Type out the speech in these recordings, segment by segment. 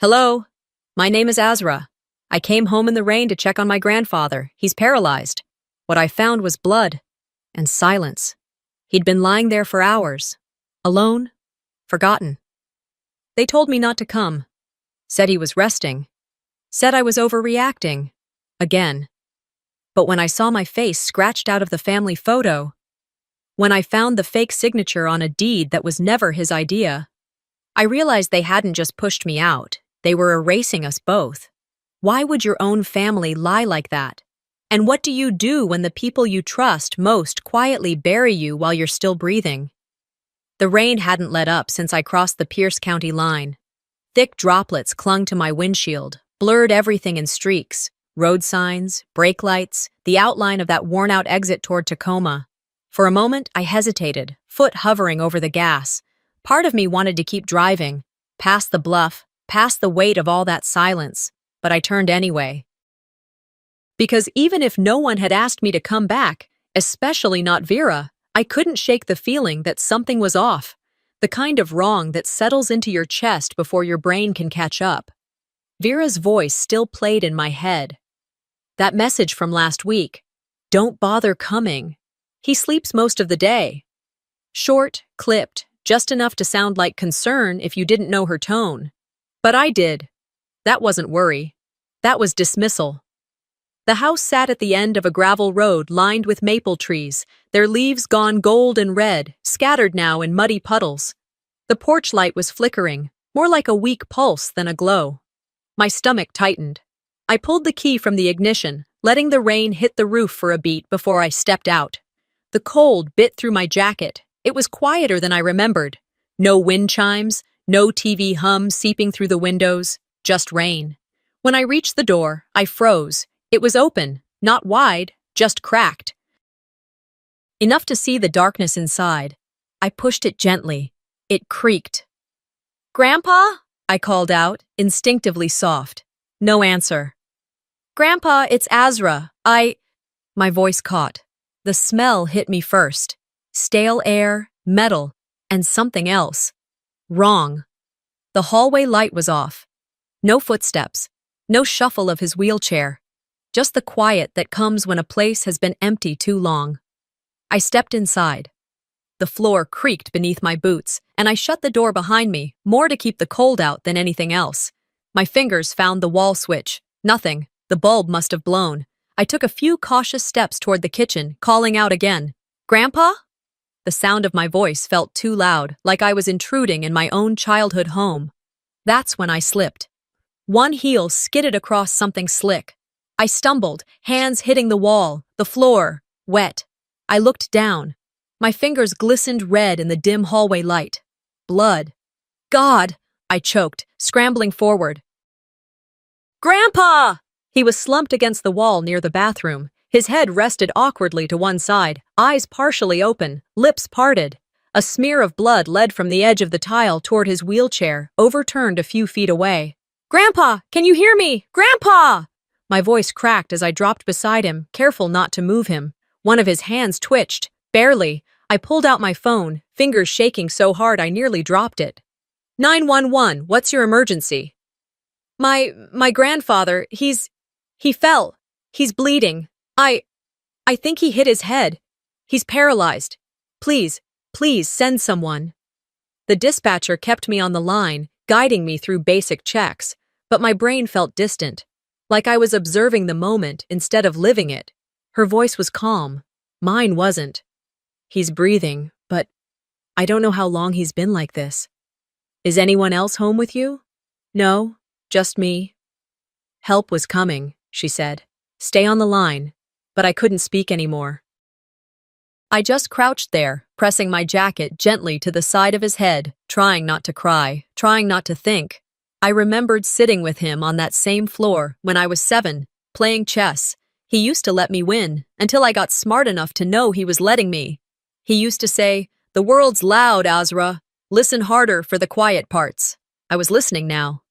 Hello, my name is Azra. I came home in the rain to check on my grandfather. He's paralyzed. What I found was blood and silence. He'd been lying there for hours, alone, forgotten. They told me not to come, said he was resting, said I was overreacting, again. But when I saw my face scratched out of the family photo, when I found the fake signature on a deed that was never his idea, I realized they hadn't just pushed me out, they were erasing us both. Why would your own family lie like that? And what do you do when the people you trust most quietly bury you while you're still breathing? The rain hadn't let up since I crossed the Pierce County line. Thick droplets clung to my windshield, blurred everything in streaks, road signs, brake lights, the outline of that worn-out exit toward Tacoma. For a moment, I hesitated, foot hovering over the gas. Part of me wanted to keep driving, past the bluff, past the weight of all that silence, but I turned anyway. Because even if no one had asked me to come back, especially not Vera, I couldn't shake the feeling that something was off, the kind of wrong that settles into your chest before your brain can catch up. Vera's voice still played in my head. That message from last week, "Don't bother coming." He sleeps most of the day. Short, clipped, just enough to sound like concern if you didn't know her tone. But I did. That wasn't worry. That was dismissal. The house sat at the end of a gravel road lined with maple trees, their leaves gone gold and red, scattered now in muddy puddles. The porch light was flickering, more like a weak pulse than a glow. My stomach tightened. I pulled the key from the ignition, letting the rain hit the roof for a beat before I stepped out. The cold bit through my jacket. It was quieter than I remembered. No wind chimes, no TV hum seeping through the windows, just rain. When I reached the door, I froze. It was open, not wide, just cracked. Enough to see the darkness inside. I pushed it gently. It creaked. "Grandpa?" I called out, instinctively soft. No answer. "Grandpa, it's Azra. My voice caught. The smell hit me first. Stale air, metal, and something else. Wrong. The hallway light was off. No footsteps. No shuffle of his wheelchair. Just the quiet that comes when a place has been empty too long. I stepped inside. The floor creaked beneath my boots, and I shut the door behind me, more to keep the cold out than anything else. My fingers found the wall switch. Nothing. The bulb must have blown. I took a few cautious steps toward the kitchen, calling out again. "Grandpa?" The sound of my voice felt too loud, like I was intruding in my own childhood home. That's when I slipped. One heel skidded across something slick. I stumbled, hands hitting the wall, the floor, wet. I looked down. My fingers glistened red in the dim hallway light. Blood. "God!" I choked, scrambling forward. "Grandpa!" He was slumped against the wall near the bathroom. His head rested awkwardly to one side, eyes partially open, lips parted. A smear of blood led from the edge of the tile toward his wheelchair, overturned a few feet away. "Grandpa, can you hear me? Grandpa!" My voice cracked as I dropped beside him, careful not to move him. One of his hands twitched, barely. I pulled out my phone, fingers shaking so hard I nearly dropped it. 911, what's your emergency? My grandfather, he fell. He's bleeding. I think he hit his head. He's paralyzed. Please send someone." The dispatcher kept me on the line, guiding me through basic checks, but my brain felt distant, like I was observing the moment instead of living it. Her voice was calm. Mine wasn't. "He's breathing, but I don't know how long he's been like this. Is anyone else home with you?" "No, just me." "Help was coming," she said. "Stay on the line." But I couldn't speak anymore. I just crouched there, pressing my jacket gently to the side of his head, trying not to cry, trying not to think. I remembered sitting with him on that same floor when I was 7, playing chess. He used to let me win, until I got smart enough to know he was letting me. He used to say, "The world's loud, Azra. Listen harder for the quiet parts." I was listening now.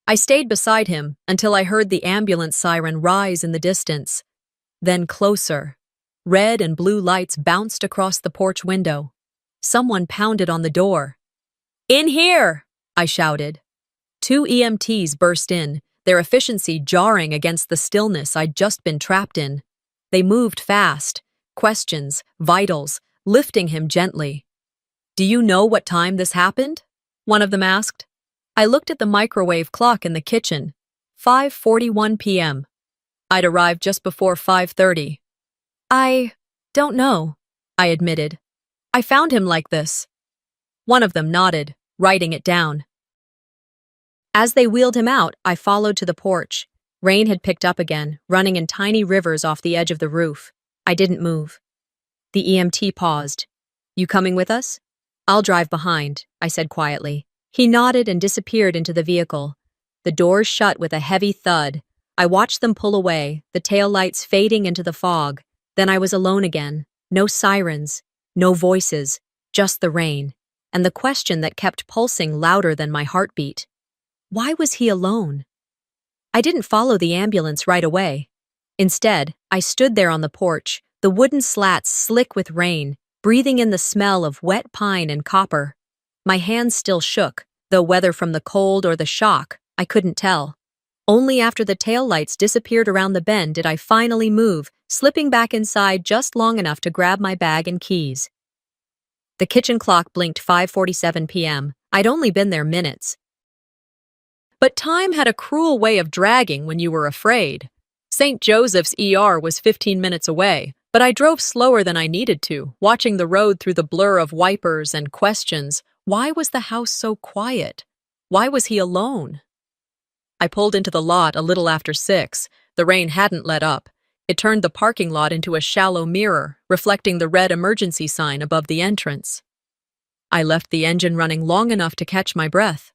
I stayed beside him until I heard the ambulance siren rise in the distance. Then closer. Red and blue lights bounced across the porch window. Someone pounded on the door. "In here!" I shouted. Two EMTs burst in, their efficiency jarring against the stillness I'd just been trapped in. They moved fast, questions, vitals, lifting him gently. "Do you know what time this happened?" one of them asked. I looked at the microwave clock in the kitchen. 5:41 p.m. I'd arrived just before 5:30. "I don't know," I admitted. "I found him like this." One of them nodded, writing it down. As they wheeled him out, I followed to the porch. Rain had picked up again, running in tiny rivers off the edge of the roof. I didn't move. The EMT paused. "You coming with us?" "I'll drive behind," I said quietly. He nodded and disappeared into the vehicle. The doors shut with a heavy thud. I watched them pull away, the taillights fading into the fog. Then I was alone again. No sirens, no voices, just the rain, and the question that kept pulsing louder than my heartbeat. Why was he alone? I didn't follow the ambulance right away. Instead, I stood there on the porch, the wooden slats slick with rain, breathing in the smell of wet pine and copper. My hands still shook, though whether from the cold or the shock, I couldn't tell. Only after the taillights disappeared around the bend did I finally move, slipping back inside just long enough to grab my bag and keys. The kitchen clock blinked 5:47 p.m. I'd only been there minutes. But time had a cruel way of dragging when you were afraid. St. Joseph's ER was 15 minutes away, but I drove slower than I needed to, watching the road through the blur of wipers and questions. Why was the house so quiet? Why was he alone? I pulled into the lot a little after 6. The rain hadn't let up. It turned the parking lot into a shallow mirror, reflecting the red emergency sign above the entrance. I left the engine running long enough to catch my breath.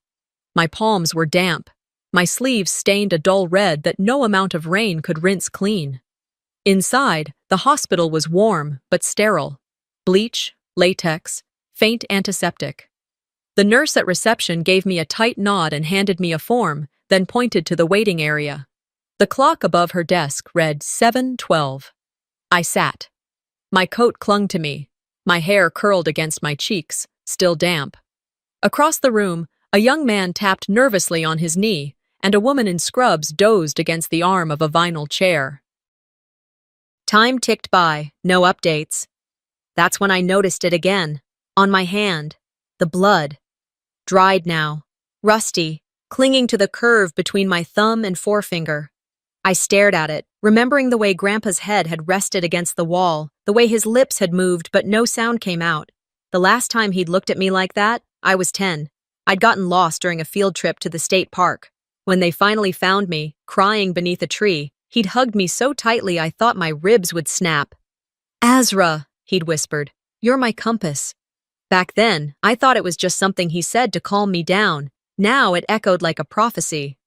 My palms were damp. My sleeves stained a dull red that no amount of rain could rinse clean. Inside, the hospital was warm but sterile. Bleach, latex, faint antiseptic. The nurse at reception gave me a tight nod and handed me a form, then pointed to the waiting area. The clock above her desk read 7:12. I sat. My coat clung to me. My hair curled against my cheeks, still damp. Across the room, a young man tapped nervously on his knee, and a woman in scrubs dozed against the arm of a vinyl chair. Time ticked by, no updates. That's when I noticed it again, on my hand, the blood. Dried now, rusty, clinging to the curve between my thumb and forefinger. I stared at it, remembering the way Grandpa's head had rested against the wall, the way his lips had moved but no sound came out. The last time he'd looked at me like that, I was 10. I'd gotten lost during a field trip to the state park. When they finally found me, crying beneath a tree, he'd hugged me so tightly I thought my ribs would snap. "Azra," he'd whispered, "you're my compass." Back then, I thought it was just something he said to calm me down. Now it echoed like a prophecy.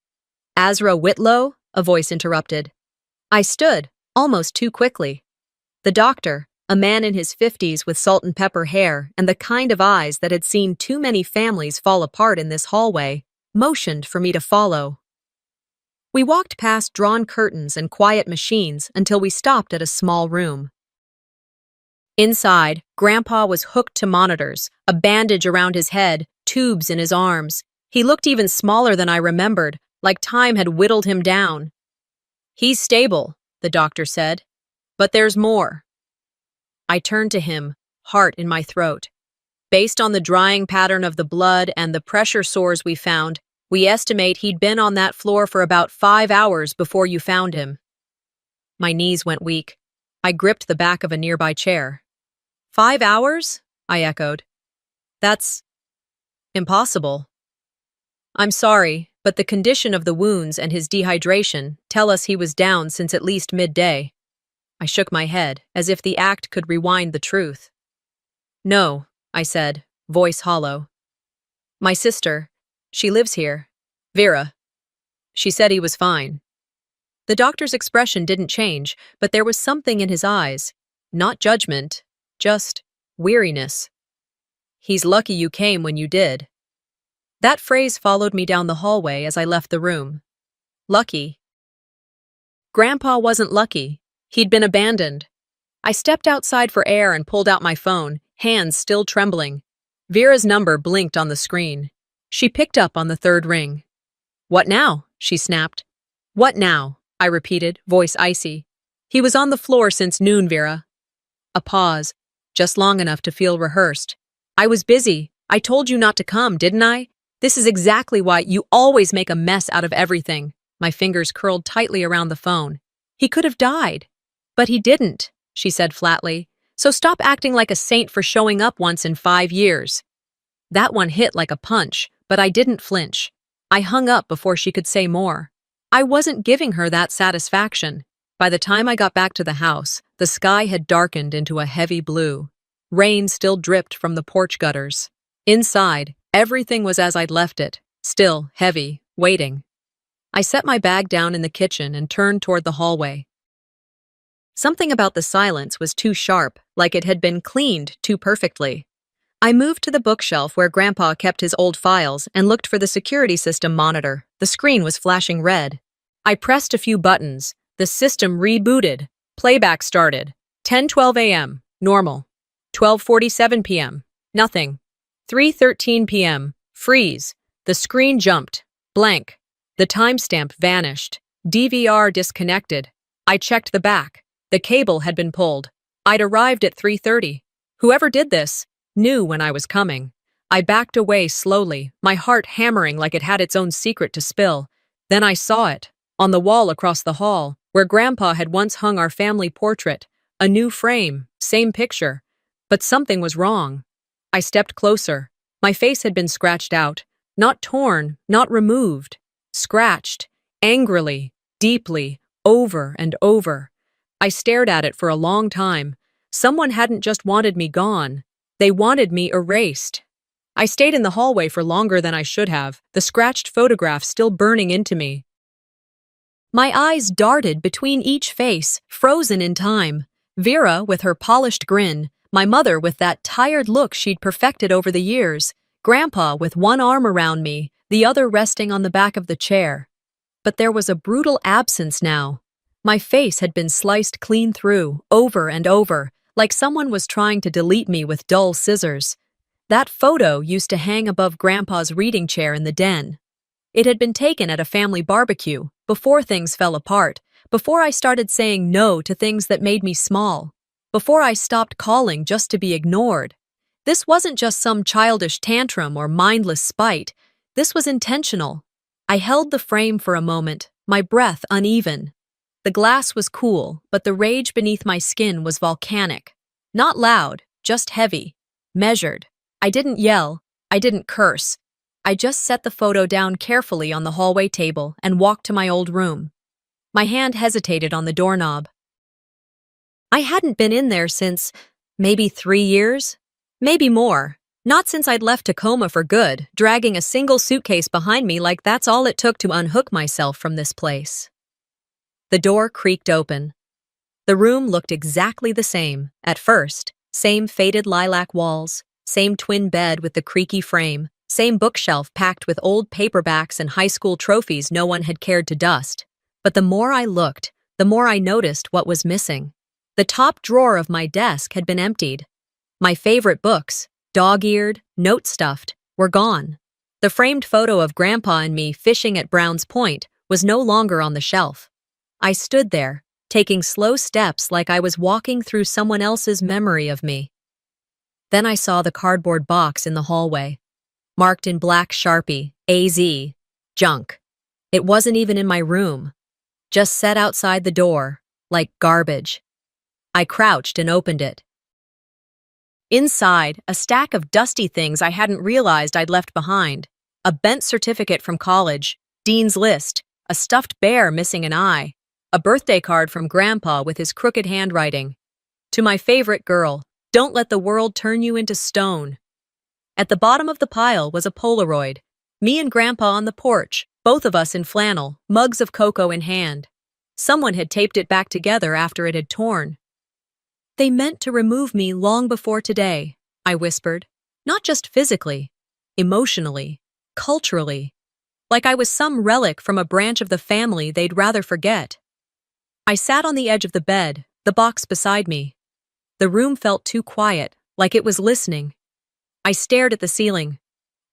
"Azra Whitlow?" a voice interrupted. I stood, almost too quickly. The doctor, a man in his 50s with salt and pepper hair and the kind of eyes that had seen too many families fall apart in this hallway, motioned for me to follow. We walked past drawn curtains and quiet machines until we stopped at a small room. Inside, Grandpa was hooked to monitors, a bandage around his head, tubes in his arms. He looked even smaller than I remembered, like time had whittled him down. "He's stable," the doctor said, "but there's more." I turned to him, heart in my throat. "Based on the drying pattern of the blood and the pressure sores we found, we estimate he'd been on that floor for about 5 hours before you found him." My knees went weak. I gripped the back of a nearby chair. 5 hours? I echoed. "That's impossible." "I'm sorry, but the condition of the wounds and his dehydration tell us he was down since at least midday." I shook my head, as if the act could rewind the truth. "No," I said, voice hollow. "My sister, she lives here. Vera. She said he was fine." The doctor's expression didn't change, but there was something in his eyes. Not judgment, just weariness. "He's lucky you came when you did." That phrase followed me down the hallway as I left the room. Lucky. Grandpa wasn't lucky. He'd been abandoned. I stepped outside for air and pulled out my phone, hands still trembling. Vera's number blinked on the screen. She picked up on the third ring. What now? She snapped. What now? I repeated, voice icy. He was on the floor since noon, Vera. A pause, just long enough to feel rehearsed. I was busy. I told you not to come, didn't I? This is exactly why you always make a mess out of everything. My fingers curled tightly around the phone. He could have died. But he didn't, she said flatly. So stop acting like a saint for showing up once in 5 years. That one hit like a punch, but I didn't flinch. I hung up before she could say more. I wasn't giving her that satisfaction. By the time I got back to the house, the sky had darkened into a heavy blue. Rain still dripped from the porch gutters. Inside, everything was as I'd left it, still, heavy, waiting. I set my bag down in the kitchen and turned toward the hallway. Something about the silence was too sharp, like it had been cleaned too perfectly. I moved to the bookshelf where Grandpa kept his old files and looked for the security system monitor. The screen was flashing red. I pressed a few buttons. The system rebooted. Playback started. 10:12 a.m. Normal. 12:47 p.m. Nothing. 3:13 p.m. Freeze. The screen jumped. Blank. The timestamp vanished. DVR disconnected. I checked the back. The cable had been pulled. I'd arrived at 3:30. Whoever did this knew when I was coming. I backed away slowly, my heart hammering like it had its own secret to spill. Then I saw it, on the wall across the hall, where Grandpa had once hung our family portrait. A new frame, same picture. But something was wrong. I stepped closer. My face had been scratched out. Not torn, not removed. Scratched, angrily, deeply, over and over. I stared at it for a long time. Someone hadn't just wanted me gone. They wanted me erased. I stayed in the hallway for longer than I should have, the scratched photograph still burning into me. My eyes darted between each face, frozen in time. Vera with her polished grin, my mother with that tired look she'd perfected over the years, Grandpa with one arm around me, the other resting on the back of the chair. But there was a brutal absence now. My face had been sliced clean through, over and over, like someone was trying to delete me with dull scissors. That photo used to hang above Grandpa's reading chair in the den. It had been taken at a family barbecue, before things fell apart, before I started saying no to things that made me small, before I stopped calling just to be ignored. This wasn't just some childish tantrum or mindless spite. This was intentional. I held the frame for a moment, my breath uneven. The glass was cool, but the rage beneath my skin was volcanic. Not loud, just heavy, measured. I didn't yell. I didn't curse. I just set the photo down carefully on the hallway table and walked to my old room. My hand hesitated on the doorknob. I hadn't been in there since, maybe 3 years? Maybe more. Not since I'd left Tacoma for good, dragging a single suitcase behind me like that's all it took to unhook myself from this place. The door creaked open. The room looked exactly the same, at first. Same faded lilac walls, same twin bed with the creaky frame, same bookshelf packed with old paperbacks and high school trophies no one had cared to dust. But the more I looked, the more I noticed what was missing. The top drawer of my desk had been emptied. My favorite books, dog-eared, note-stuffed, were gone. The framed photo of Grandpa and me fishing at Brown's Point was no longer on the shelf. I stood there, taking slow steps like I was walking through someone else's memory of me. Then I saw the cardboard box in the hallway, marked in black Sharpie, AZ, junk. It wasn't even in my room, just set outside the door, like garbage. I crouched and opened it. Inside, a stack of dusty things I hadn't realized I'd left behind. A bent certificate from college, Dean's list, a stuffed bear missing an eye, a birthday card from Grandpa with his crooked handwriting. To my favorite girl, don't let the world turn you into stone. At the bottom of the pile was a Polaroid. Me and Grandpa on the porch, both of us in flannel, mugs of cocoa in hand. Someone had taped it back together after it had torn. They meant to remove me long before today, I whispered. Not just physically, emotionally, culturally. Like I was some relic from a branch of the family they'd rather forget. I sat on the edge of the bed, the box beside me. The room felt too quiet, like it was listening. I stared at the ceiling.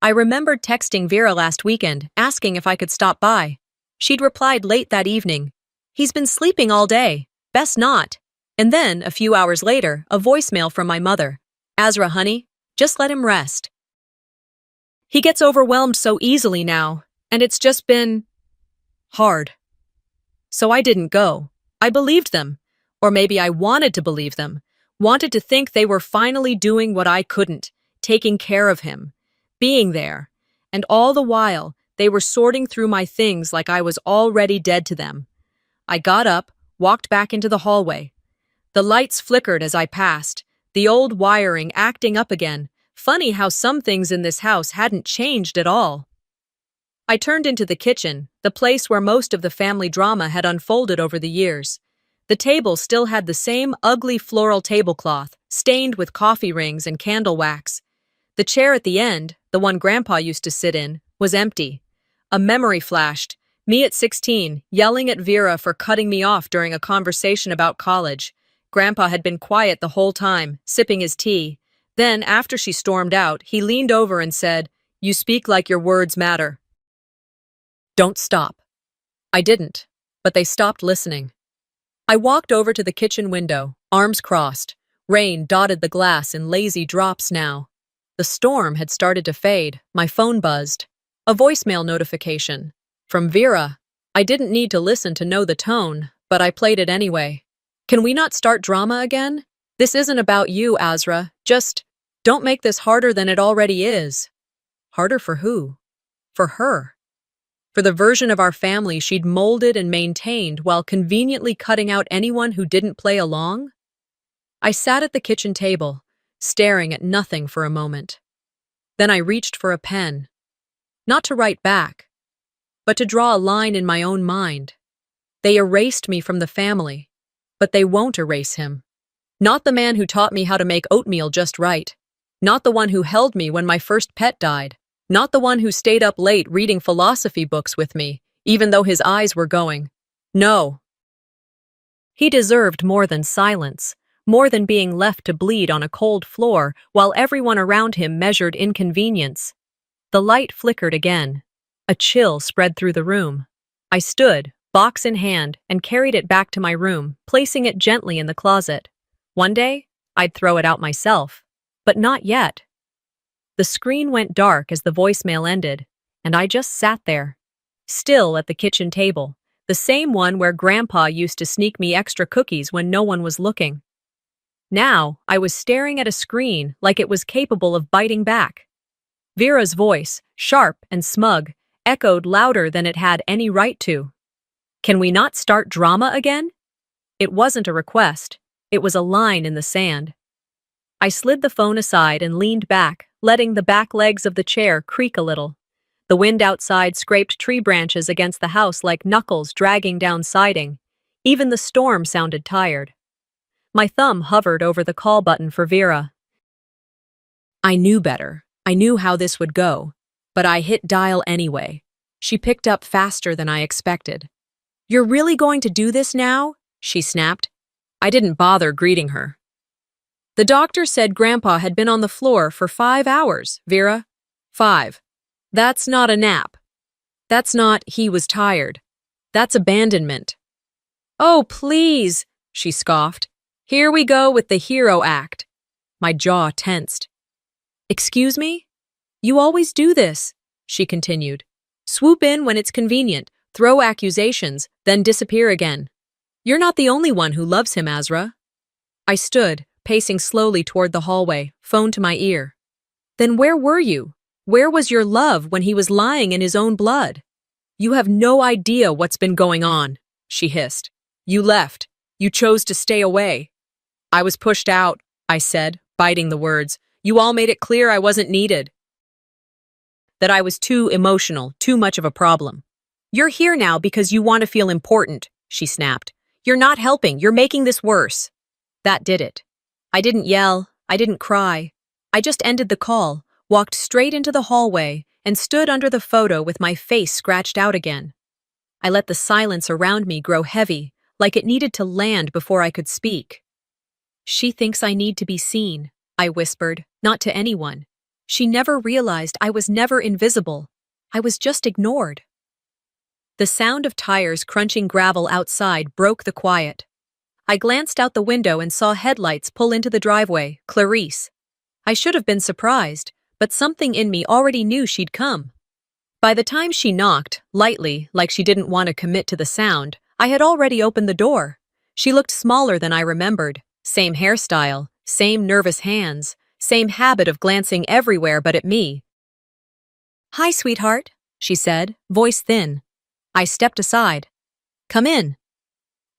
I remembered texting Vera last weekend, asking if I could stop by. She'd replied late that evening. He's been sleeping all day. Best not. And then, a few hours later, a voicemail from my mother. Azra, honey, just let him rest. He gets overwhelmed so easily now, and it's just been hard. So I didn't go. I believed them. Or maybe I wanted to believe them. Wanted to think they were finally doing what I couldn't, taking care of him, being there. And all the while, they were sorting through my things like I was already dead to them. I got up, walked back into the hallway. The lights flickered as I passed, the old wiring acting up again. Funny how some things in this house hadn't changed at all. I turned into the kitchen, the place where most of the family drama had unfolded over the years. The table still had the same ugly floral tablecloth, stained with coffee rings and candle wax. The chair at the end, the one Grandpa used to sit in, was empty. A memory flashed, me at 16, yelling at Vera for cutting me off during a conversation about college. Grandpa had been quiet the whole time, sipping his tea. Then, after she stormed out, he leaned over and said, "You speak like your words matter. Don't stop." I didn't, but they stopped listening. I walked over to the kitchen window, arms crossed. Rain dotted the glass in lazy drops now. The storm had started to fade. My phone buzzed. A voicemail notification. From Vera. I didn't need to listen to know the tone, but I played it anyway. "Can we not start drama again? This isn't about you, Azra. Just don't make this harder than it already is." Harder for who? For her. For the version of our family she'd molded and maintained while conveniently cutting out anyone who didn't play along? I sat at the kitchen table, staring at nothing for a moment. Then I reached for a pen. Not to write back, but to draw a line in my own mind. They erased me from the family, but they won't erase him. Not the man who taught me how to make oatmeal just right. Not the one who held me when my first pet died. Not the one who stayed up late reading philosophy books with me, even though his eyes were going. No. He deserved more than silence, more than being left to bleed on a cold floor while everyone around him measured inconvenience. The light flickered again. A chill spread through the room. I stood, box in hand, and carried it back to my room, placing it gently in the closet. One day, I'd throw it out myself. But not yet. The screen went dark as the voicemail ended, and I just sat there, still at the kitchen table, the same one where Grandpa used to sneak me extra cookies when no one was looking. Now, I was staring at a screen like it was capable of biting back. Vera's voice, sharp and smug, echoed louder than it had any right to. "Can we not start drama again?" It wasn't a request. It was a line in the sand. I slid the phone aside and leaned back, letting the back legs of the chair creak a little. The wind outside scraped tree branches against the house like knuckles dragging down siding. Even the storm sounded tired. My thumb hovered over the call button for Vera. I knew better. I knew how this would go. But I hit dial anyway. She picked up faster than I expected. "You're really going to do this now?" she snapped. I didn't bother greeting her. "The doctor said Grandpa had been on the floor for 5 hours, Vera. 5. That's not a nap. That's not he was tired. That's abandonment." "Oh, please," she scoffed. "Here we go with the hero act." My jaw tensed. "Excuse me? You always do this," she continued. "Swoop in when it's convenient, throw accusations, then disappear again. You're not the only one who loves him, Azra." I stood, pacing slowly toward the hallway, phone to my ear. "Then where were you? Where was your love when he was lying in his own blood?" "You have no idea what's been going on," she hissed. "You left. You chose to stay away." "I was pushed out," I said, biting the words. "You all made it clear I wasn't needed. That I was too emotional, too much of a problem." "You're here now because you want to feel important," she snapped. "You're not helping. You're making this worse." That did it. I didn't yell. I didn't cry. I just ended the call, walked straight into the hallway, and stood under the photo with my face scratched out again. I let the silence around me grow heavy, like it needed to land before I could speak. "She thinks I need to be seen," I whispered, not to anyone. She never realized I was never invisible. I was just ignored. The sound of tires crunching gravel outside broke the quiet. I glanced out the window and saw headlights pull into the driveway, Clarice. I should have been surprised, but something in me already knew she'd come. By the time she knocked, lightly, like she didn't want to commit to the sound, I had already opened the door. She looked smaller than I remembered. Same hairstyle, same nervous hands, same habit of glancing everywhere but at me. "Hi, sweetheart," she said, voice thin. I stepped aside. "Come in."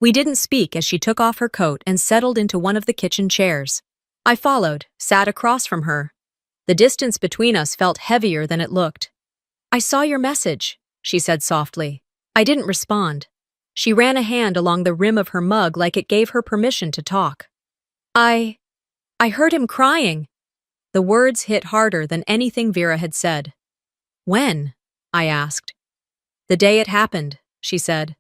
We didn't speak as she took off her coat and settled into one of the kitchen chairs. I followed, sat across from her. The distance between us felt heavier than it looked. "I saw your message," she said softly. I didn't respond. She ran a hand along the rim of her mug like it gave her permission to talk. I heard him crying." The words hit harder than anything Vera had said. "When?" I asked. "The day it happened," she said.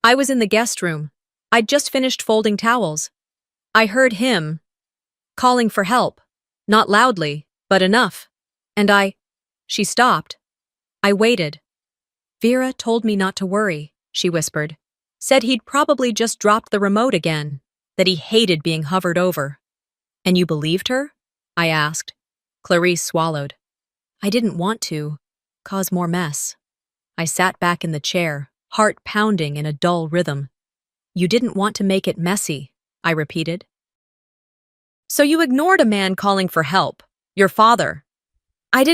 "I was in the guest room. I'd just finished folding towels. I heard him calling for help. Not loudly, but enough. And She stopped. I waited. "Vera told me not to worry," she whispered. "Said he'd probably just dropped the remote again, that he hated being hovered over." "And you believed her?" I asked. Clarice swallowed. "I didn't want to cause more mess." I sat back in the chair, heart pounding in a dull rhythm. "You didn't want to make it messy," I repeated. "So you ignored a man calling for help, your father." You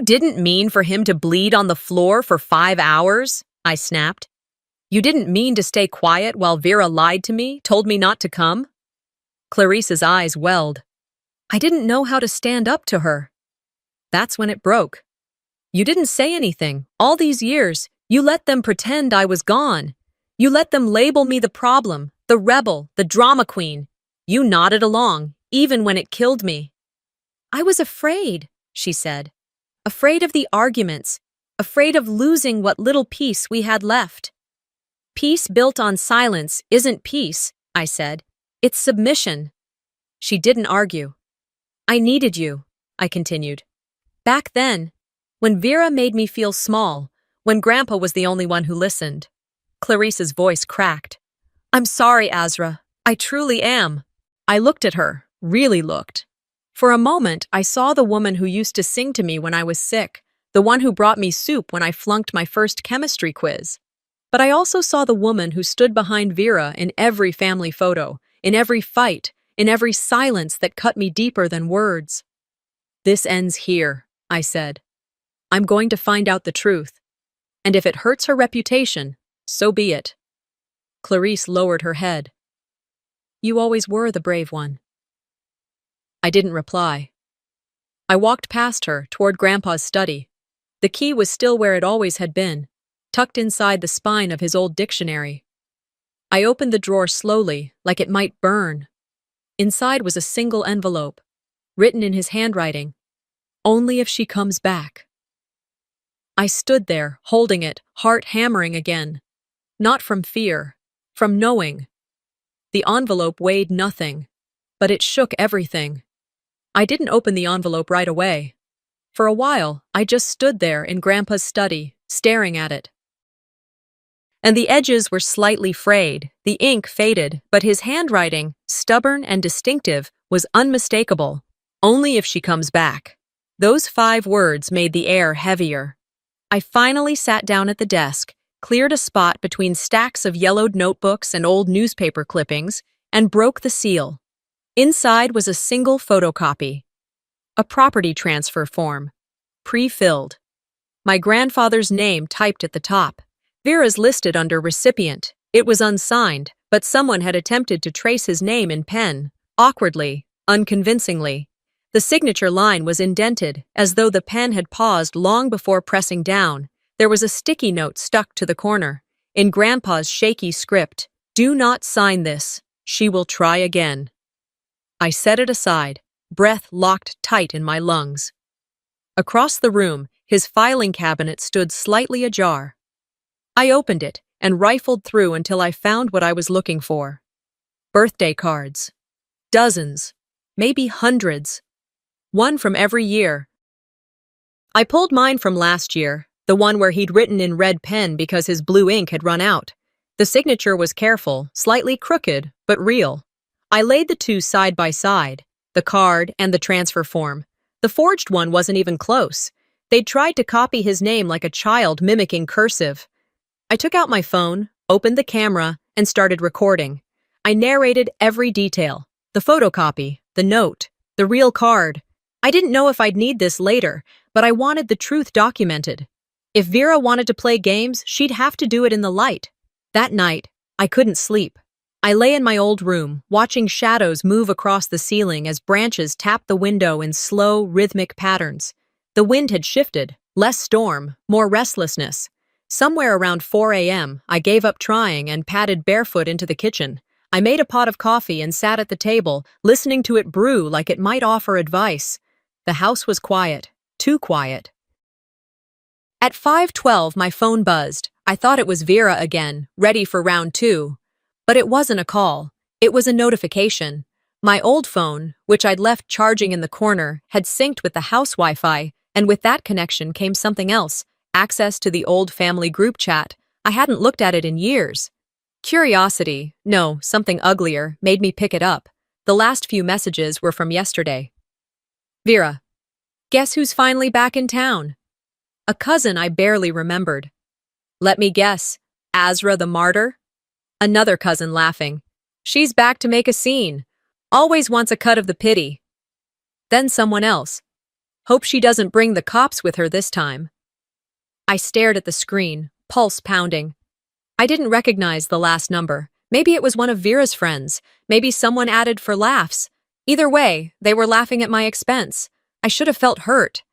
didn't mean for him to bleed on the floor for 5 hours?" I snapped. "You didn't mean to stay quiet while Vera lied to me, told me not to come?" Clarice's eyes welled. I didn't know how to stand up to her. That's when it broke. "You didn't say anything. All these years, you let them pretend I was gone. You let them label me the problem, the rebel, the drama queen. You nodded along, even when it killed me." "I was afraid," she said. "Afraid of the arguments, afraid of losing what little peace we had left." "Peace built on silence isn't peace," I said. "It's submission." She didn't argue. "I needed you," I continued. "Back then, when Vera made me feel small, when Grandpa was the only one who listened." Clarice's voice cracked. "I'm sorry, Azra. I truly am." I looked at her, really looked. For a moment, I saw the woman who used to sing to me when I was sick, the one who brought me soup when I flunked my first chemistry quiz. But I also saw the woman who stood behind Vera in every family photo, in every fight, in every silence that cut me deeper than words. "This ends here," I said. "I'm going to find out the truth. And if it hurts her reputation, so be it." Clarice lowered her head. "You always were the brave one." I didn't reply. I walked past her, toward Grandpa's study. The key was still where it always had been, tucked inside the spine of his old dictionary. I opened the drawer slowly, like it might burn. Inside was a single envelope, written in his handwriting, "Only if she comes back." I stood there, holding it, heart hammering again. Not from fear, from knowing. The envelope weighed nothing, but it shook everything. I didn't open the envelope right away. For a while, I just stood there in Grandpa's study, staring at it. And the edges were slightly frayed, the ink faded, but his handwriting, stubborn and distinctive, was unmistakable. "Only if she comes back." Those 5 words made the air heavier. I finally sat down at the desk, cleared a spot between stacks of yellowed notebooks and old newspaper clippings, and broke the seal. Inside was a single photocopy. A property transfer form. Pre-filled. My grandfather's name typed at the top. Vera's listed under recipient. It was unsigned, but someone had attempted to trace his name in pen, awkwardly, unconvincingly. The signature line was indented, as though the pen had paused long before pressing down. There was a sticky note stuck to the corner. In Grandpa's shaky script, "Do not sign this. She will try again." I set it aside, breath locked tight in my lungs. Across the room, his filing cabinet stood slightly ajar. I opened it and rifled through until I found what I was looking for. Birthday cards. Dozens, maybe hundreds. one from every year. I pulled mine from last year, the one where he'd written in red pen because his blue ink had run out. The signature was careful, slightly crooked, but real. I laid the two side by side, the card and the transfer form. The forged one wasn't even close. They'd tried to copy his name like a child mimicking cursive. I took out my phone, opened the camera, and started recording. I narrated every detail. The photocopy, the note, the real card. I didn't know if I'd need this later, but I wanted the truth documented. If Vera wanted to play games, she'd have to do it in the light. That night, I couldn't sleep. I lay in my old room, watching shadows move across the ceiling as branches tapped the window in slow, rhythmic patterns. The wind had shifted, less storm, more restlessness. Somewhere around 4 a.m., I gave up trying and padded barefoot into the kitchen. I made a pot of coffee and sat at the table, listening to it brew like it might offer advice. The house was quiet, too quiet. At 5:12, my phone buzzed. I thought it was Vera again, ready for round two. But it wasn't a call. It was a notification. My old phone, which I'd left charging in the corner, had synced with the house Wi-Fi, and with that connection came something else, access to the old family group chat. I hadn't looked at it in years. Curiosity, no, something uglier, made me pick it up. The last few messages were from yesterday. Vera, guess who's finally back in town? A cousin I barely remembered. Let me guess, Azra the martyr? Another cousin laughing. She's back to make a scene. Always wants a cut of the pity. Then someone else. Hope she doesn't bring the cops with her this time. I stared at the screen, pulse pounding. I didn't recognize the last number. Maybe it was one of Vera's friends. Maybe someone added for laughs. Either way, they were laughing at my expense. I should have felt hurt.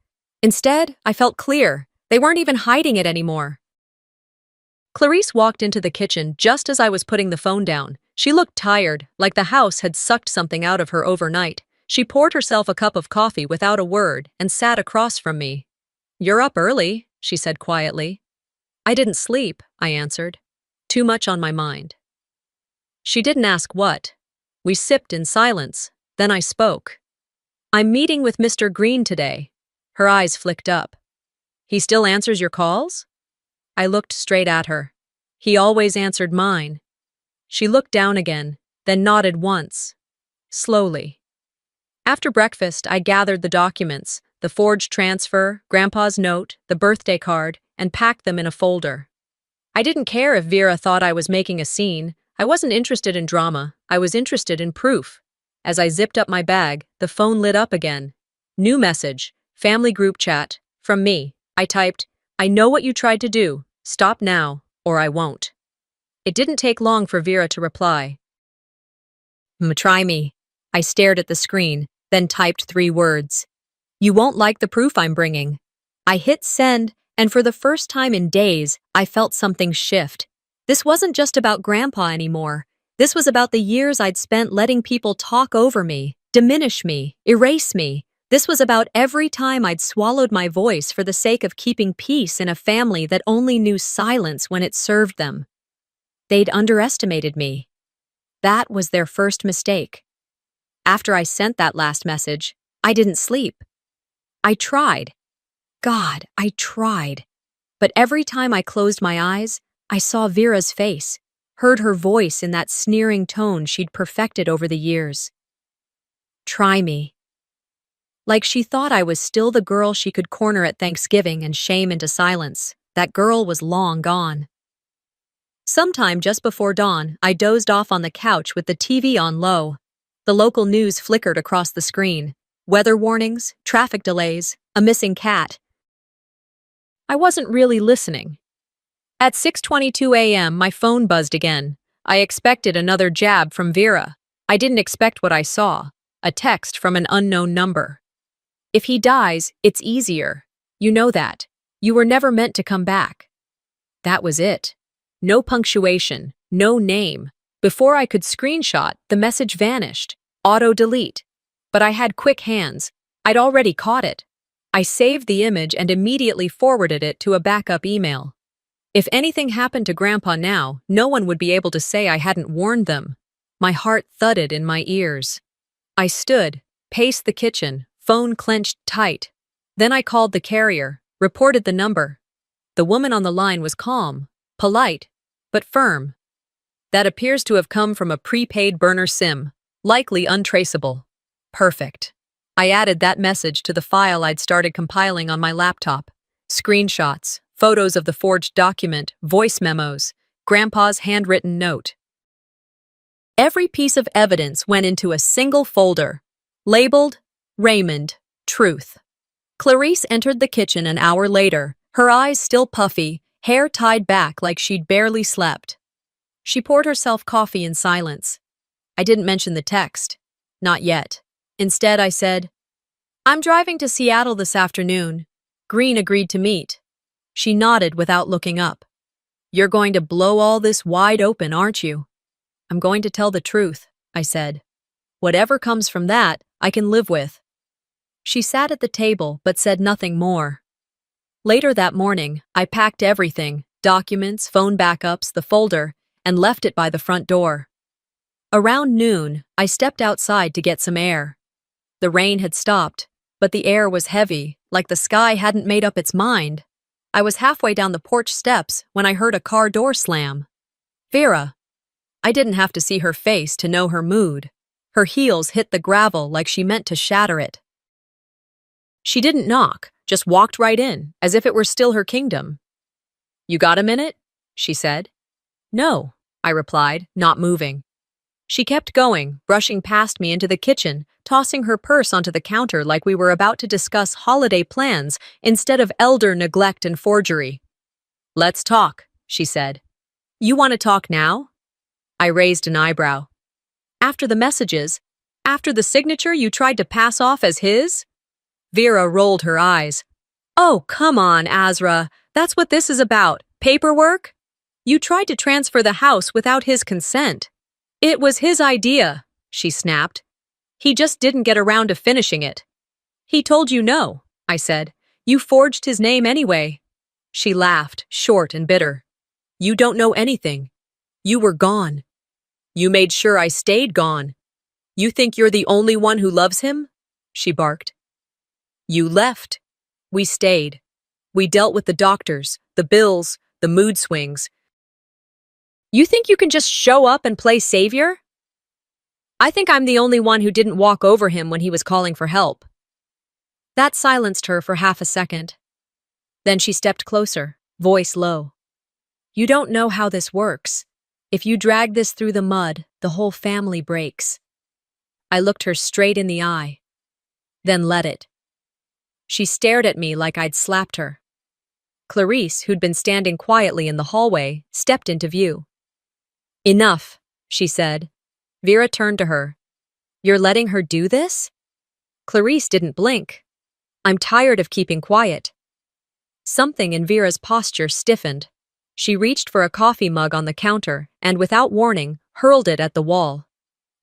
Instead, I felt clear. They weren't even hiding it anymore. Clarice walked into the kitchen just as I was putting the phone down. She looked tired, like the house had sucked something out of her overnight. She poured herself a cup of coffee without a word and sat across from me. "You're up early," she said quietly. "I didn't sleep," I answered. Too much on my mind. She didn't ask what. We sipped in silence. Then I spoke. "I'm meeting with Mr. Green today." Her eyes flicked up. "He still answers your calls?" I looked straight at her. He always answered mine. She looked down again, then nodded once. Slowly. After breakfast, I gathered the documents, the forged transfer, Grandpa's note, the birthday card, and packed them in a folder. I didn't care if Vera thought I was making a scene. I wasn't interested in drama. I was interested in proof. As I zipped up my bag, the phone lit up again. New message. Family group chat. From me. I typed, "I know what you tried to do. Stop now, or I won't." It didn't take long for Vera to reply. Try me. I stared at the screen, then typed 3 words. "You won't like the proof I'm bringing." I hit send, and for the first time in days, I felt something shift. This wasn't just about Grandpa anymore. This was about the years I'd spent letting people talk over me, diminish me, erase me. This was about every time I'd swallowed my voice for the sake of keeping peace in a family that only knew silence when it served them. They'd underestimated me. That was their first mistake. After I sent that last message, I didn't sleep. I tried. God, I tried. But every time I closed my eyes, I saw Vera's face, heard her voice in that sneering tone she'd perfected over the years. Try me. Like she thought I was still the girl she could corner at Thanksgiving and shame into silence. That girl was long gone. Sometime just before dawn, I dozed off on the couch with the TV on low. The local news flickered across the screen. Weather warnings, traffic delays, a missing cat. I wasn't really listening. At 6:22 a.m., my phone buzzed again. I expected another jab from Vera. I didn't expect what I saw, a text from an unknown number. "If he dies, it's easier. You know that. You were never meant to come back." That was it. No punctuation, no name. Before I could screenshot, the message vanished. Auto-delete. But I had quick hands. I'd already caught it. I saved the image and immediately forwarded it to a backup email. If anything happened to Grandpa now, no one would be able to say I hadn't warned them. My heart thudded in my ears. I stood, paced the kitchen, Phone clenched tight. Then I called the carrier, reported the number. The woman on the line was calm, polite, but firm. That appears to have come from a prepaid burner SIM, likely untraceable. Perfect. I added that message to the file I'd started compiling on my laptop. Screenshots, photos of the forged document, voice memos, Grandpa's handwritten note. Every piece of evidence went into a single folder, labeled Raymond, Truth. Clarice entered the kitchen an hour later, her eyes still puffy, hair tied back like she'd barely slept. She poured herself coffee in silence. I didn't mention the text. Not yet. Instead, I said, "I'm driving to Seattle this afternoon. Green agreed to meet." She nodded without looking up. "You're going to blow all this wide open, aren't you?" "I'm going to tell the truth," I said. "Whatever comes from that, I can live with." She sat at the table but said nothing more. Later that morning, I packed everything, documents, phone backups, the folder, and left it by the front door. Around noon, I stepped outside to get some air. The rain had stopped, but the air was heavy, like the sky hadn't made up its mind. I was halfway down the porch steps when I heard a car door slam. Vera. I didn't have to see her face to know her mood. Her heels hit the gravel like she meant to shatter it. She didn't knock, just walked right in, as if it were still her kingdom. "You got a minute?" she said. "No," I replied, not moving. She kept going, brushing past me into the kitchen, tossing her purse onto the counter like we were about to discuss holiday plans instead of elder neglect and forgery. "Let's talk," she said. "You want to talk now?" I raised an eyebrow. "After the messages? After the signature you tried to pass off as his?" Vera rolled her eyes. "Oh, come on, Azra. That's what this is about. Paperwork? You tried to transfer the house without his consent. It was his idea," she snapped. "He just didn't get around to finishing it." "He told you no," I said. "You forged his name anyway." She laughed, short and bitter. "You don't know anything. You were gone. You made sure I stayed gone. You think you're the only one who loves him?" she barked. "You left. We stayed. We dealt with the doctors, the bills, the mood swings. You think you can just show up and play savior? I think I'm the only one who didn't walk over him when he was calling for help." That silenced her for half a second. Then she stepped closer, voice low. "You don't know how this works. If you drag this through the mud, the whole family breaks." I looked her straight in the eye, then let it. She stared at me like I'd slapped her. Clarice, who'd been standing quietly in the hallway, stepped into view. "Enough," she said. Vera turned to her. "You're letting her do this?" Clarice didn't blink. "I'm tired of keeping quiet." Something in Vera's posture stiffened. She reached for a coffee mug on the counter and, without warning, hurled it at the wall.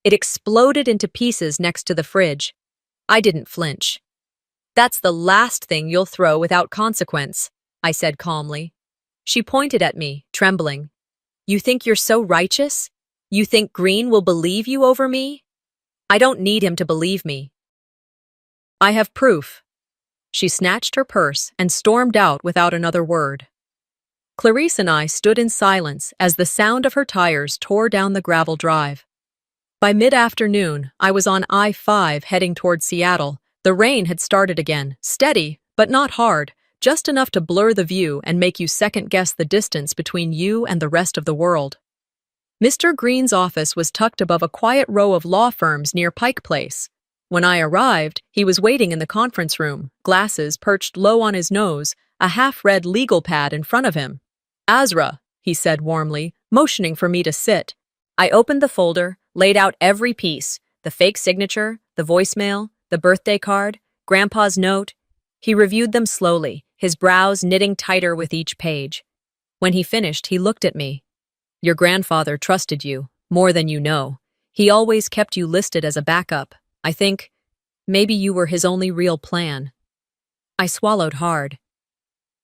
It exploded into pieces next to the fridge. I didn't flinch. "That's the last thing you'll throw without consequence," I said calmly. She pointed at me, trembling. "You think you're so righteous? You think Green will believe you over me?" "I don't need him to believe me. I have proof." She snatched her purse and stormed out without another word. Clarice and I stood in silence as the sound of her tires tore down the gravel drive. By mid-afternoon, I was on I-5 heading toward Seattle. The rain had started again, steady, but not hard, just enough to blur the view and make you second-guess the distance between you and the rest of the world. Mr. Green's office was tucked above a quiet row of law firms near Pike Place. When I arrived, he was waiting in the conference room, glasses perched low on his nose, a half-read legal pad in front of him. "Azra," he said warmly, motioning for me to sit. I opened the folder, laid out every piece, the fake signature, the voicemail, the birthday card, Grandpa's note. He reviewed them slowly, his brows knitting tighter with each page. When he finished, he looked at me. "Your grandfather trusted you, more than you know. He always kept you listed as a backup. I think maybe you were his only real plan." I swallowed hard.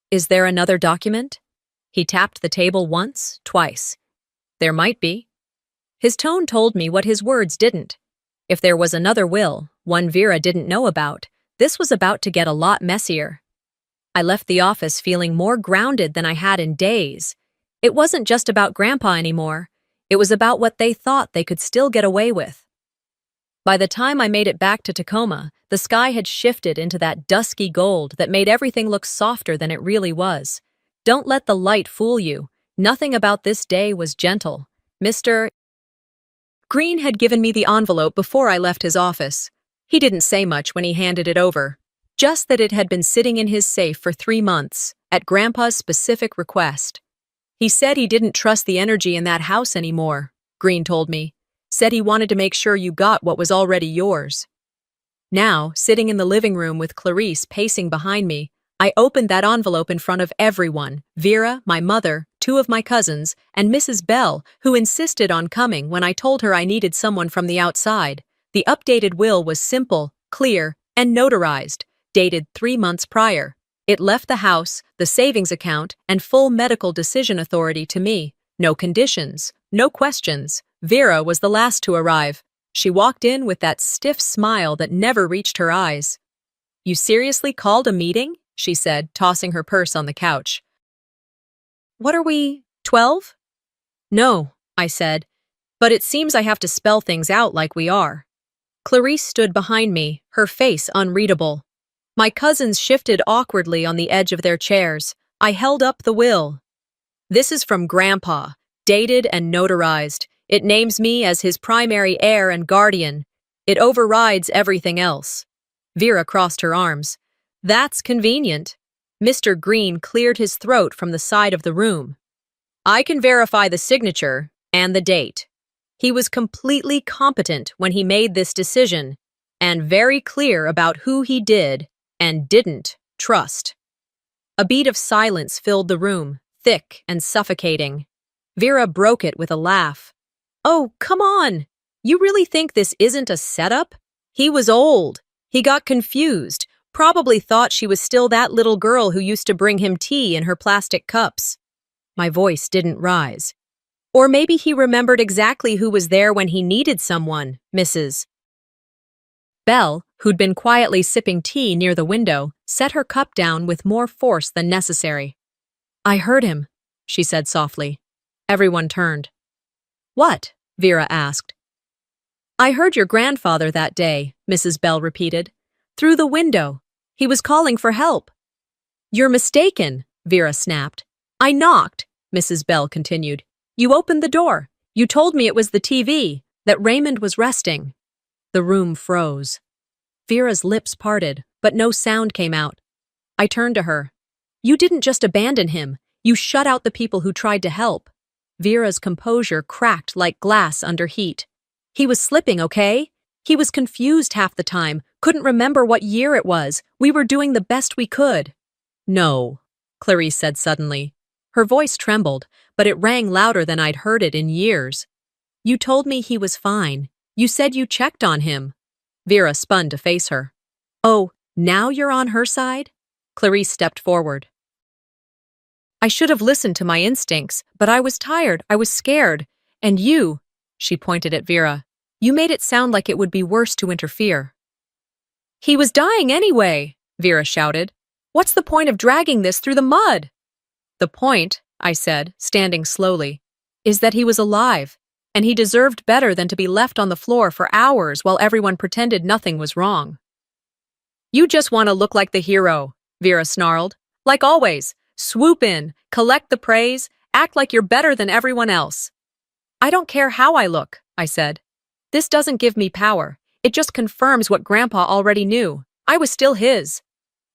"Is there another document?" He tapped the table once, twice. "There might be." His tone told me what his words didn't. If there was another will, one Vera didn't know about, This was about to get a lot messier. I left the office feeling more grounded than I had in days. It wasn't just about Grandpa anymore. It was about what they thought they could still get away with. By the time I made it back to Tacoma, the sky had shifted into that dusky gold that made everything look softer than it really was. Don't let the light fool you. Nothing about this day was gentle. Mr. Green had given me the envelope before I left his office. He didn't say much when he handed it over, just that it had been sitting in his safe for 3 months, at Grandpa's specific request. He said he didn't trust the energy in that house anymore, Green told me. Said he wanted to make sure you got what was already yours. Now, sitting in the living room with Clarice pacing behind me, I opened that envelope in front of everyone, Vera, my mother, 2 of my cousins, and Mrs. Bell, who insisted on coming when I told her I needed someone from the outside. The updated will was simple, clear, and notarized, dated 3 months prior. It left the house, the savings account, and full medical decision authority to me. No conditions, no questions. Vera was the last to arrive. She walked in with that stiff smile that never reached her eyes. "You seriously called a meeting?" she said, tossing her purse on the couch. "What are we, 12? "No," I said, "but it seems I have to spell things out like we are." Clarice stood behind me, her face unreadable. My cousins shifted awkwardly on the edge of their chairs. I held up the will. "This is from Grandpa, dated and notarized. It names me as his primary heir and guardian. It overrides everything else." Vera crossed her arms. "That's convenient." Mr. Green cleared his throat from the side of the room. "I can verify the signature and the date." He was completely competent when he made this decision, and very clear about who he did and didn't trust. A beat of silence filled the room, thick and suffocating. Vera broke it with a laugh. "Oh, come on! You really think this isn't a setup? He was old. He got confused, probably thought she was still that little girl who used to bring him tea in her plastic cups." My voice didn't rise. "Or maybe he remembered exactly who was there when he needed someone, Mrs. Bell, who'd been quietly sipping tea near the window, set her cup down with more force than necessary. "I heard him," she said softly. Everyone turned. "What?" Vera asked. "I heard your grandfather that day," Mrs. Bell repeated. "Through the window. He was calling for help." "You're mistaken," Vera snapped. "I knocked," Mrs. Bell continued. "You opened the door. You told me it was the TV, that Raymond was resting." The room froze. Vera's lips parted, but no sound came out. I turned to her. "You didn't just abandon him. You shut out the people who tried to help." Vera's composure cracked like glass under heat. "He was slipping, okay? He was confused half the time, couldn't remember what year it was. We were doing the best we could." "No," Clarice said suddenly. Her voice trembled, but it rang louder than I'd heard it in years. "You told me he was fine. You said you checked on him." Vera spun to face her. "Oh, now you're on her side?" Clarice stepped forward. "I should have listened to my instincts, but I was tired, I was scared. And you," she pointed at Vera, "you made it sound like it would be worse to interfere." "He was dying anyway," Vera shouted. "What's the point of dragging this through the mud?" "The point," I said, standing slowly, "is that he was alive, and he deserved better than to be left on the floor for hours while everyone pretended nothing was wrong." "You just want to look like the hero," Vera snarled. "Like always. Swoop in, collect the praise, act like you're better than everyone else." "I don't care how I look," I said. "This doesn't give me power. It just confirms what Grandpa already knew. I was still his."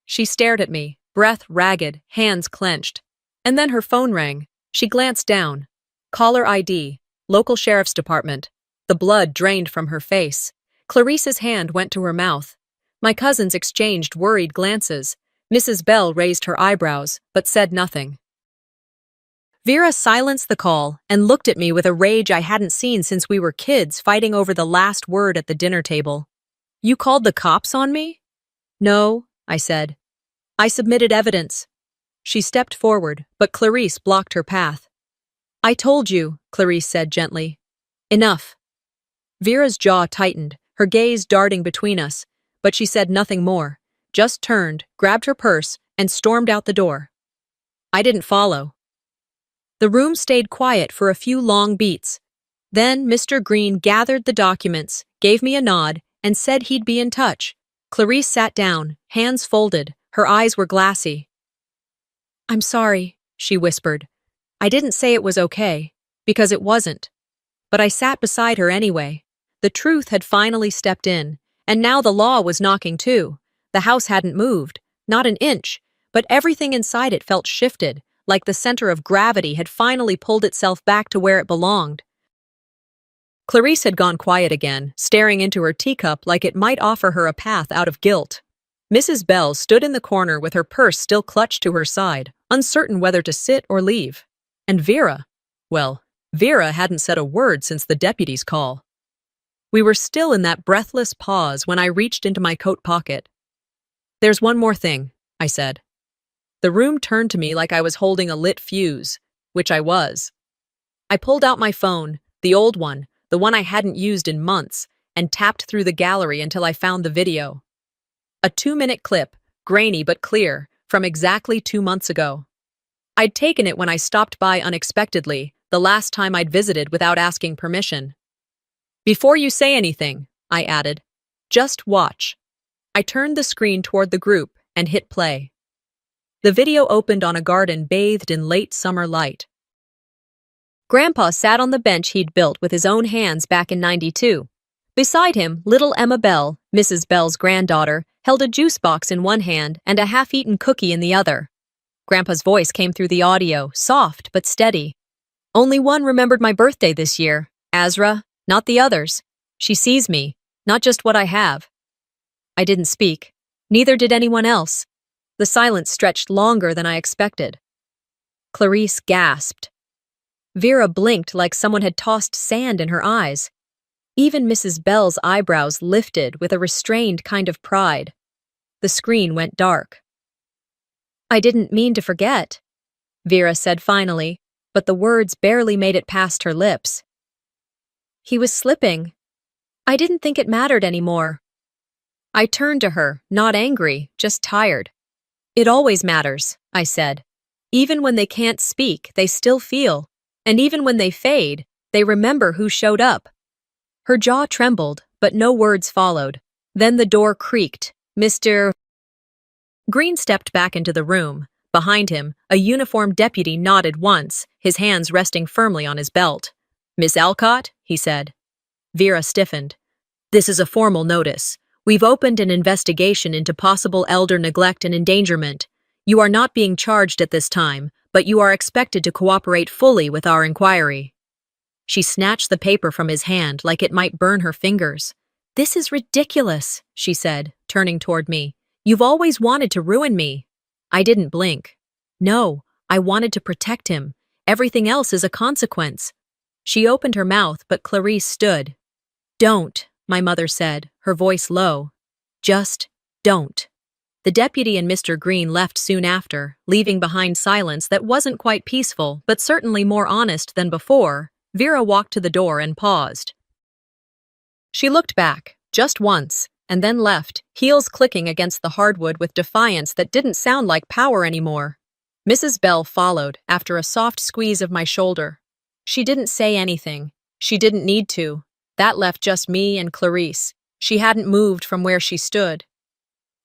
She stared at me, breath ragged, hands clenched. And then her phone rang. She glanced down. Caller ID, local sheriff's department. The blood drained from her face. Clarice's hand went to her mouth. My cousins exchanged worried glances. Mrs. Bell raised her eyebrows, but said nothing. Vera silenced the call and looked at me with a rage I hadn't seen since we were kids fighting over the last word at the dinner table. "You called the cops on me?" "No," I said. "I submitted evidence." She stepped forward, but Clarice blocked her path. "I told you," Clarice said gently. "Enough." Vera's jaw tightened, her gaze darting between us, but she said nothing more. just turned, grabbed her purse, and stormed out the door. I didn't follow. The room stayed quiet for a few long beats. Then Mr. Green gathered the documents, gave me a nod, and said he'd be in touch. Clarice sat down, hands folded, her eyes were glassy. "I'm sorry," she whispered. I didn't say it was okay, because it wasn't. But I sat beside her anyway. The truth had finally stepped in, and now the law was knocking too. The house hadn't moved, not an inch, but everything inside it felt shifted, like the center of gravity had finally pulled itself back to where it belonged. Clarice had gone quiet again, staring into her teacup like it might offer her a path out of guilt. Mrs. Bell stood in the corner with her purse still clutched to her side, uncertain whether to sit or leave. And Vera hadn't said a word since the deputy's call. We were still in that breathless pause when I reached into my coat pocket. "There's one more thing," I said. The room turned to me like I was holding a lit fuse, which I was. I pulled out my phone, the old one, the one I hadn't used in months, and tapped through the gallery until I found the video. A 2-minute clip, grainy but clear, from exactly 2 months ago. I'd taken it when I stopped by unexpectedly, the last time I'd visited without asking permission. "Before you say anything," I added, "just watch." I turned the screen toward the group and hit play. The video opened on a garden bathed in late summer light. Grandpa sat on the bench he'd built with his own hands back in '92. Beside him, little Emma Bell, Mrs. Bell's granddaughter, held a juice box in one hand and a half-eaten cookie in the other. Grandpa's voice came through the audio, soft but steady. "Only one remembered my birthday this year, Azra, not the others. She sees me, not just what I have." I didn't speak. Neither did anyone else. The silence stretched longer than I expected. Clarice gasped. Vera blinked like someone had tossed sand in her eyes. Even Mrs. Bell's eyebrows lifted with a restrained kind of pride. The screen went dark. "I didn't mean to forget," Vera said finally, but the words barely made it past her lips. "He was slipping. I didn't think it mattered anymore." I turned to her, not angry, just tired. "It always matters," I said. "Even when they can't speak, they still feel. And even when they fade, they remember who showed up." Her jaw trembled, but no words followed. Then the door creaked. Mr. Green stepped back into the room. Behind him, a uniformed deputy nodded once, his hands resting firmly on his belt. "Miss Alcott," he said. Vera stiffened. "This is a formal notice. We've opened an investigation into possible elder neglect and endangerment. You are not being charged at this time, but you are expected to cooperate fully with our inquiry." She snatched the paper from his hand like it might burn her fingers. "This is ridiculous," she said, turning toward me. "You've always wanted to ruin me." I didn't blink. "No, I wanted to protect him. Everything else is a consequence." She opened her mouth, but Clarice stood. "Don't," my mother said, her voice low. "Just don't." The deputy and Mr. Green left soon after, leaving behind silence that wasn't quite peaceful, but certainly more honest than before. Vera walked to the door and paused. She looked back, just once, and then left, heels clicking against the hardwood with defiance that didn't sound like power anymore. Mrs. Bell followed, after a soft squeeze of my shoulder. She didn't say anything. She didn't need to. That left just me and Clarice. She hadn't moved from where she stood.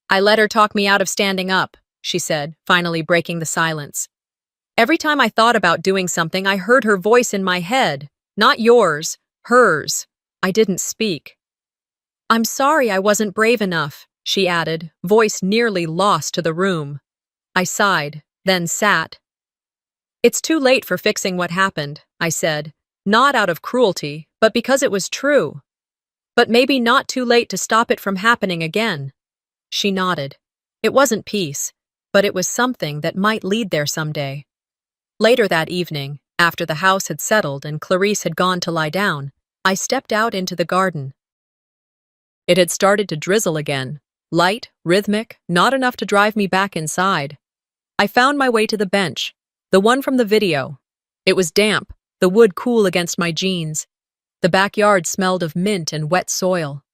"I let her talk me out of standing up," she said, finally breaking the silence. "Every time I thought about doing something, I heard her voice in my head. Not yours, hers." I didn't speak. "I'm sorry I wasn't brave enough," she added, voice nearly lost to the room. I sighed, then sat. "It's too late for fixing what happened," I said, not out of cruelty, but because it was true. "But maybe not too late to stop it from happening again." She nodded. It wasn't peace, but it was something that might lead there someday. Later that evening, after the house had settled and Clarice had gone to lie down, I stepped out into the garden. It had started to drizzle again, light, rhythmic, not enough to drive me back inside. I found my way to the bench, the one from the video. It was damp, the wood cool against my jeans. The backyard smelled of mint and wet soil.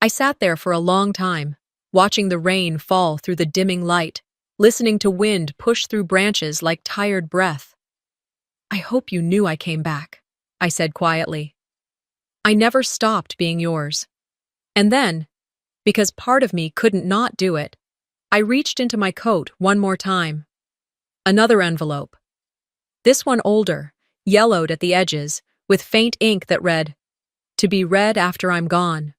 I sat there for a long time, watching the rain fall through the dimming light, listening to wind push through branches like tired breath. "I hope you knew I came back," I said quietly. "I never stopped being yours." And then, because part of me couldn't not do it, I reached into my coat one more time. Another envelope. This one older, yellowed at the edges, with faint ink that read, "To be read after I'm gone."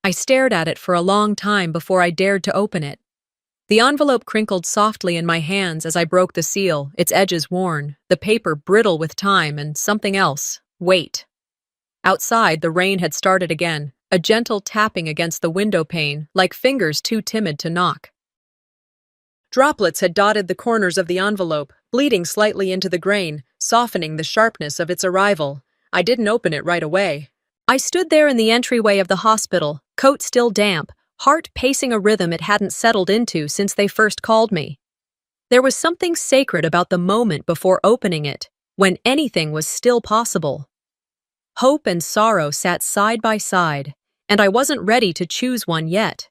I stared at it for a long time before I dared to open it. The envelope crinkled softly in my hands as I broke the seal, its edges worn, the paper brittle with time, and something else, weight. Outside, the rain had started again, a gentle tapping against the window pane, like fingers too timid to knock. Droplets had dotted the corners of the envelope, bleeding slightly into the grain, softening the sharpness of its arrival. I didn't open it right away. I stood there in the entryway of the hospital, coat still damp, heart pacing a rhythm it hadn't settled into since they first called me. There was something sacred about the moment before opening it, when anything was still possible. Hope and sorrow sat side by side, and I wasn't ready to choose one yet.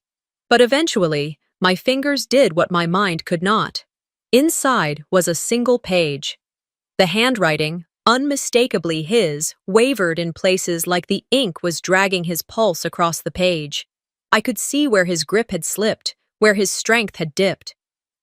But eventually, my fingers did what my mind could not. Inside was a single page. The handwriting, unmistakably his, wavered in places like the ink was dragging his pulse across the page. I could see where his grip had slipped, where his strength had dipped.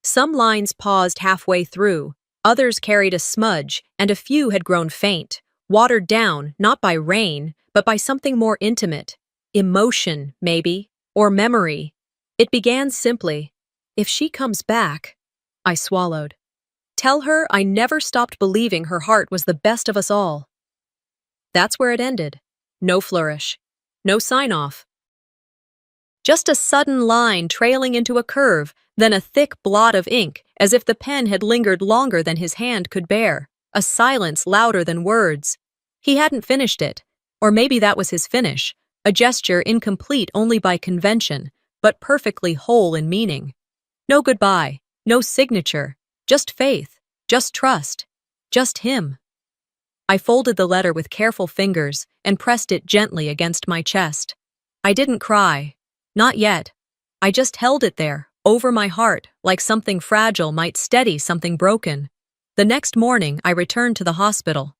Some lines paused halfway through, others carried a smudge, and a few had grown faint, watered down not by rain, but by something more intimate. Emotion, maybe, or memory. It began simply, "If she comes back," I swallowed. "Tell her I never stopped believing her heart was the best of us all." That's where it ended. No flourish. No sign-off. Just a sudden line trailing into a curve, then a thick blot of ink, as if the pen had lingered longer than his hand could bear. A silence louder than words. He hadn't finished it. Or maybe that was his finish, a gesture incomplete only by convention, but perfectly whole in meaning. No goodbye, no signature, just faith, just trust, just him. I folded the letter with careful fingers and pressed it gently against my chest. I didn't cry. Not yet. I just held it there, over my heart, like something fragile might steady something broken. The next morning, I returned to the hospital.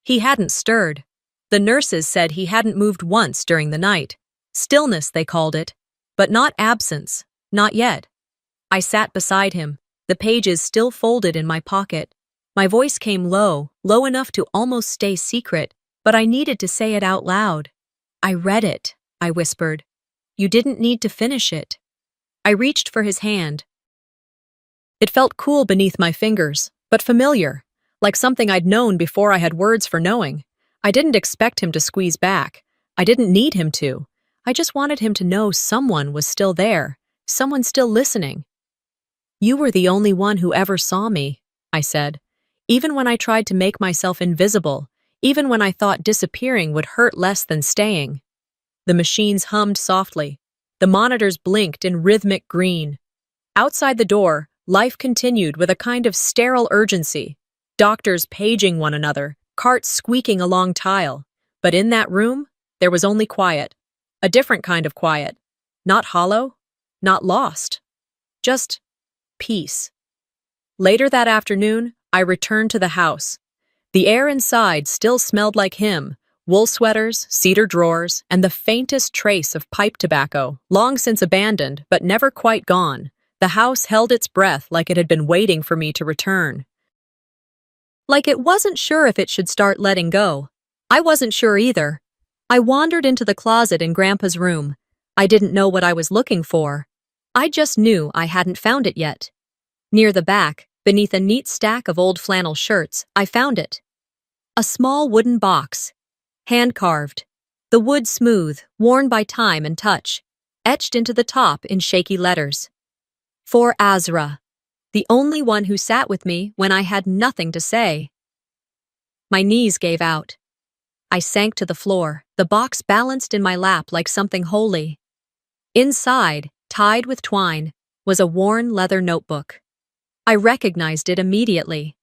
He hadn't stirred. The nurses said he hadn't moved once during the night. Stillness, they called it. But not absence. Not yet. I sat beside him, the pages still folded in my pocket. My voice came low, low enough to almost stay secret, but I needed to say it out loud. "I read it," I whispered. "You didn't need to finish it." I reached for his hand. It felt cool beneath my fingers, but familiar, like something I'd known before I had words for knowing. I didn't expect him to squeeze back. I didn't need him to. I just wanted him to know someone was still there, someone still listening. "You were the only one who ever saw me," I said. "Even when I tried to make myself invisible, even when I thought disappearing would hurt less than staying." The machines hummed softly. The monitors blinked in rhythmic green. Outside the door, life continued with a kind of sterile urgency. Doctors paging one another, carts squeaking along tile. But in that room, there was only quiet. A different kind of quiet. Not hollow, not lost. Just peace. Later that afternoon, I returned to the house. The air inside still smelled like him. Wool sweaters, cedar drawers, and the faintest trace of pipe tobacco, long since abandoned but never quite gone. The house held its breath like it had been waiting for me to return. Like it wasn't sure if it should start letting go. I wasn't sure either. I wandered into the closet in Grandpa's room. I didn't know what I was looking for. I just knew I hadn't found it yet. Near the back, beneath a neat stack of old flannel shirts, I found it. A small wooden box. Hand-carved, the wood smooth, worn by time and touch, etched into the top in shaky letters. For Azra, the only one who sat with me when I had nothing to say. My knees gave out. I sank to the floor, the box balanced in my lap like something holy. Inside, tied with twine, was a worn leather notebook. I recognized it immediately.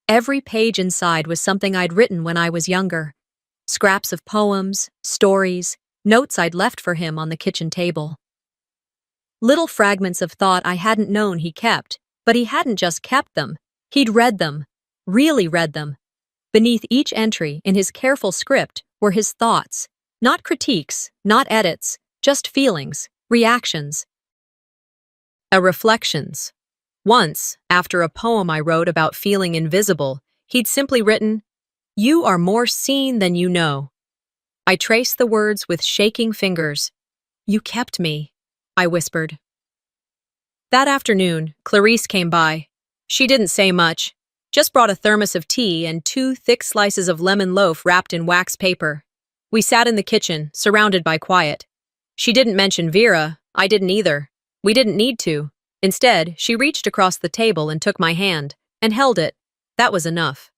Every page inside was something I'd written when I was younger. Scraps of poems, stories, notes I'd left for him on the kitchen table. Little fragments of thought I hadn't known he kept, but he hadn't just kept them. He'd read them, really read them. Beneath each entry in his careful script were his thoughts, not critiques, not edits, just feelings, reactions, reflections. Once, after a poem I wrote about feeling invisible, he'd simply written, "You are more seen than you know." I traced the words with shaking fingers. "You kept me," I whispered. That afternoon, Clarice came by. She didn't say much, just brought a thermos of tea and 2 thick slices of lemon loaf wrapped in wax paper. We sat in the kitchen, surrounded by quiet. She didn't mention Vera, I didn't either. We didn't need to. Instead, she reached across the table and took my hand, and held it. That was enough.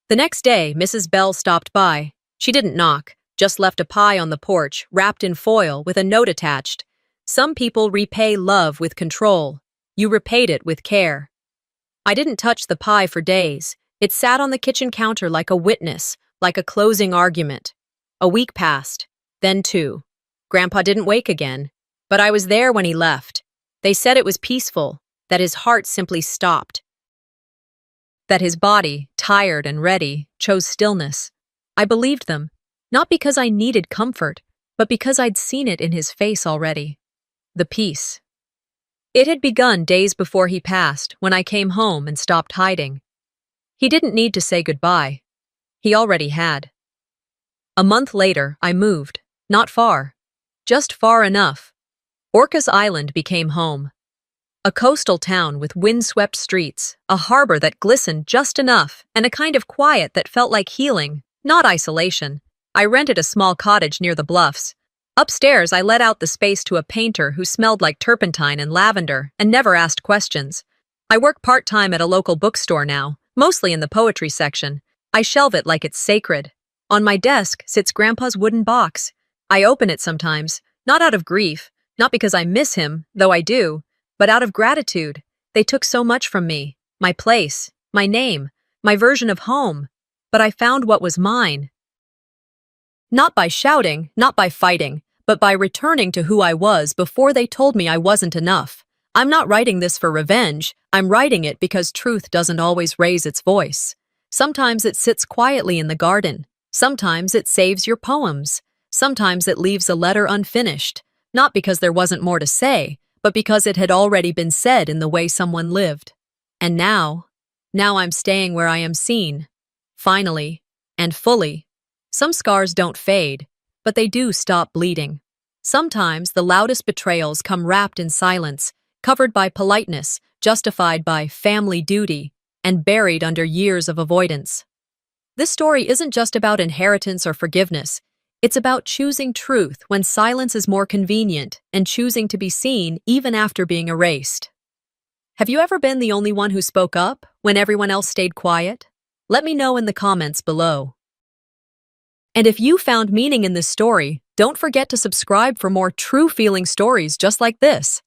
The next day, Mrs. Bell stopped by. She didn't knock, just left a pie on the porch, wrapped in foil, with a note attached. "Some people repay love with control. You repaid it with care." I didn't touch the pie for days. It sat on the kitchen counter like a witness, like a closing argument. A week passed, then 2. Grandpa didn't wake again, but I was there when he left. They said it was peaceful, that his heart simply stopped, that his body, tired and ready, chose stillness. I believed them, not because I needed comfort, but because I'd seen it in his face already. The peace. It had begun days before he passed, when I came home and stopped hiding. He didn't need to say goodbye. He already had. A month later, I moved. Not far. Just far enough. Orcas Island became home. A coastal town with windswept streets, a harbor that glistened just enough, and a kind of quiet that felt like healing, not isolation. I rented a small cottage near the bluffs. Upstairs, I let out the space to a painter who smelled like turpentine and lavender and never asked questions. I work part-time at a local bookstore now, mostly in the poetry section. I shelve it like it's sacred. On my desk sits Grandpa's wooden box. I open it sometimes, not out of grief, not because I miss him, though I do, but out of gratitude. They took so much from me, my place, my name, my version of home, but I found what was mine. Not by shouting, not by fighting, but by returning to who I was before they told me I wasn't enough. I'm not writing this for revenge. I'm writing it because truth doesn't always raise its voice. Sometimes it sits quietly in the garden. Sometimes it saves your poems. Sometimes it leaves a letter unfinished, not because there wasn't more to say, but because it had already been said in the way someone lived. And now I'm staying where I am seen. Finally, and fully. Some scars don't fade, but they do stop bleeding. Sometimes the loudest betrayals come wrapped in silence, covered by politeness, justified by family duty, and buried under years of avoidance. This story isn't just about inheritance or forgiveness. It's about choosing truth when silence is more convenient and choosing to be seen even after being erased. Have you ever been the only one who spoke up when everyone else stayed quiet? Let me know in the comments below. And if you found meaning in this story, don't forget to subscribe for more true feeling stories just like this.